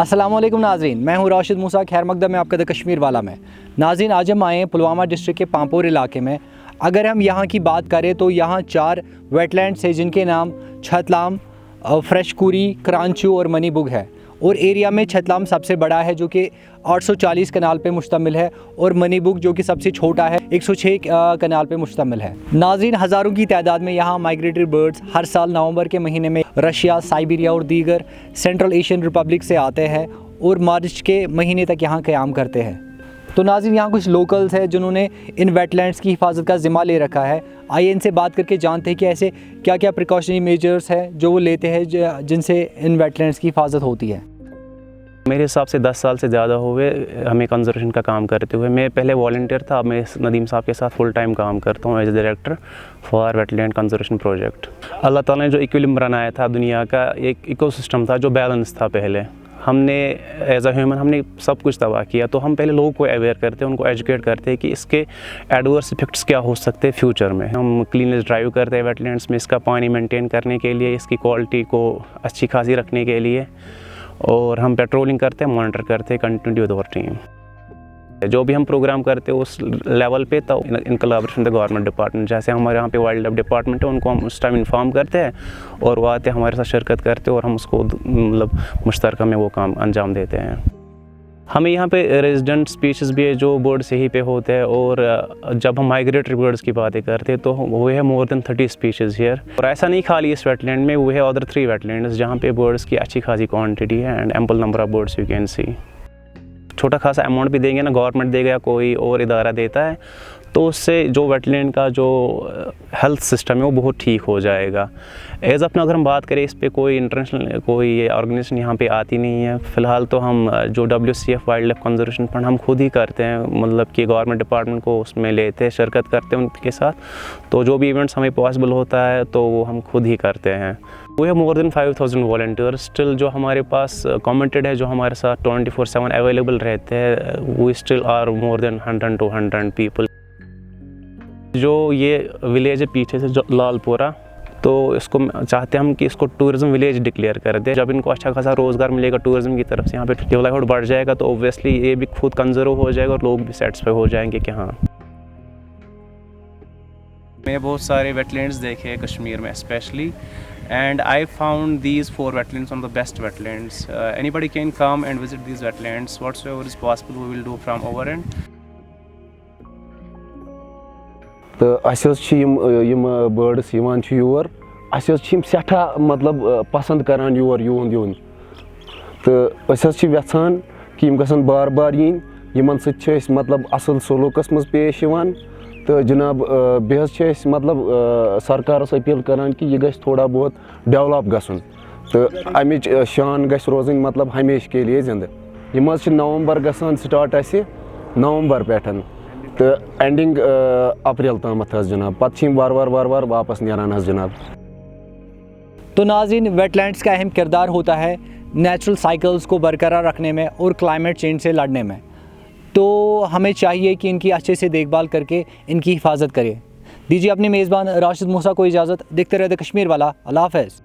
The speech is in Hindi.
अस्सलाम वालेकुम नाज़रीन, मैं हूँ राशिद मूसा, खैर मकदम में आपका द कश्मीर वाला में। नाज़रीन, आज हम आए हैं पुलवामा डिस्ट्रिक्ट के पाम्पोर इलाके में। अगर हम यहाँ की बात करें तो यहाँ 4 वेटलैंड्स हैं जिनके नाम छतलाम, फ्रेशकुरी, क्रांचू और मनीबुग है। और एरिया में छतलाम सबसे बड़ा है जो कि 840 कनाल पे मुश्तमिल है, और मनीबुग जो कि सबसे छोटा है 106 कनाल पे मुश्तमिल है। नाज़रीन, हज़ारों की तादाद में यहाँ माइग्रेटरी बर्ड्स हर साल नवंबर के महीने में रशिया, साइबेरिया और दीगर सेंट्रल एशियन रिपब्लिक से आते हैं और मार्च के महीने तक यहाँ क़याम करते हैं। तो नाज़रीन, यहाँ कुछ लोकल्स हैं जिन्होंने इन वेटलैंड्स की हिफाजत का ज़िम्मा ले रखा है। आइए इनसे बात करके जानते हैं कि ऐसे क्या क्या प्रिकॉशनरी मेजर्स हैं जो वो लेते हैं जिनसे इन वेटलैंड्स की हिफाजत होती है। मेरे हिसाब से 10 साल से ज़्यादा हुए हमें कंजर्वेशन का काम करते हुए। मैं पहले वॉलंटियर था, अब मैं नदीम साहब के साथ फुल टाइम काम करता हूँ as a director for wetland conservation project. अल्लाह ताला ने जो इक्विलिब्रियम बनाया था, दुनिया का एक इकोसिस्टम था जो बैलेंस था। पहले हमने एज अ ह्यूमन हमने सब कुछ तबाह किया। तो हम पहले लोगों को अवेयर करते हैं, उनको एजुकेट करते हैं कि इसके एडवर्स इफेक्ट्स क्या हो सकते हैं फ्यूचर में। हम क्लीनेस ड्राइव करते हैं वेटलैंड्स में, इसका पानी मेंटेन करने के लिए, इसकी क्वालिटी को अच्छी खासी रखने के लिए। और हम पेट्रोलिंग करते हैं, मॉनिटर करते हैं कंटिन्यू विद आवर टीम। जो भी हम प्रोग्राम करते हैं उस लेवल पे, तो in collaboration with government department, जैसे हमारे यहाँ पे वाइल्ड लाइफ डिपार्टमेंट है, उनको हम उस टाइम इन्फॉर्म करते हैं और वो आते हैं हमारे साथ शिरकत करते हैं और हम उसको मतलब मुश्तरका में वो काम अंजाम देते हैं। हमें यहाँ पे रेजिडेंट स्पीशीज़ भी है जो बर्ड्स यहीं पे होते हैं, और जब हम माइग्रेटरी बर्ड्स की बातें करते हैं तो वो है मोर देन 30 स्पीशीज़ हियर। और ऐसा नहीं खाली इस वेटलैंड में, वो है अदर 3 वेटलैंड्स जहाँ पे बर्ड्स की अच्छी खासी क्वांटिटी है and ample number of birds you can see. छोटा खासा अमाउंट भी देंगे ना, गवर्नमेंट देगा या कोई और इदारा देता है, तो उससे जो वेटलैंड का जो हेल्थ सिस्टम है वो बहुत ठीक हो जाएगा। एज अपना अगर हम बात करें, इस पे कोई इंटरनेशनल कोई ऑर्गेनाइजेशन यहाँ पे आती नहीं है फ़िलहाल। तो हम जो WCF wild life conservation fund हम खुद ही करते हैं, मतलब कि गवर्नमेंट डिपार्टमेंट को उसमें लेते हैं, शिरकत करते हैं उनके साथ। तो जो भी इवेंट्स हमें पॉसिबल होता है तो वो हम खुद ही करते हैं। वो है मोर देन 5000 वॉलंटियर्स स्टिल जो हमारे पास कमिटेड है, जो हमारे साथ 24/7 अवेलेबल रहते हैं। वो still are more than 100 to 100 people. जो ये विलेज है पीछे से जो लालपुरा, तो इसको चाहते हैं हम कि इसको टूरिज़्म विलेज डिक्लेयर कर दें। जब इनको अच्छा खासा रोज़गार मिलेगा टूरिज़्म की तरफ से, यहाँ पे लिवलाइहुड बढ़ जाएगा, तो ऑब्वियसली ये भी खुद कंजर्व हो जाएगा और लोग भी सेटिस्फाई हो जाएंगे कि हाँ। मैं बहुत सारे वेटलैंड्स देखे हैं कश्मीर में specially, and I found these 4 wetlands one of the best wetlands. Anybody can come and visit these wetlands. Whatsoever is possible we will do from our end. तो यम बर्ड्स योर सठा मतलब पसंद करान योर यून। तो यछान कि यम गसन बार बार यीन, यमन सत मतलब असल सलूकस मज पेश यवान। तो जनाब बेहद मतलब सरकारस अपील करान कि यह गछ थोड़ा बहुत डेवलप गसन, तो अमिच शान गछ रोजन मतलब हमेशा के लिए जिंद। यम नवंबर गसान स्टार्ट असे नवंबर पेठन, तो एंडिंग अप्रैल तामत जनाब, पत्त वार वार वापस नेरान जनाब। तो नाज़रीन, वेटलैंड्स का अहम किरदार होता है नेचुरल साइकिल्स को बरकरार रखने में और क्लाइमेट चेंज से लड़ने में। तो हमें चाहिए कि इनकी अच्छे से देखभाल करके इनकी हिफाजत करें। दीजिए अपने मेज़बान राशिद मूसा को इजाज़त। देखते रहते कश्मीर वाला। अल्लाह हाफ़िज़।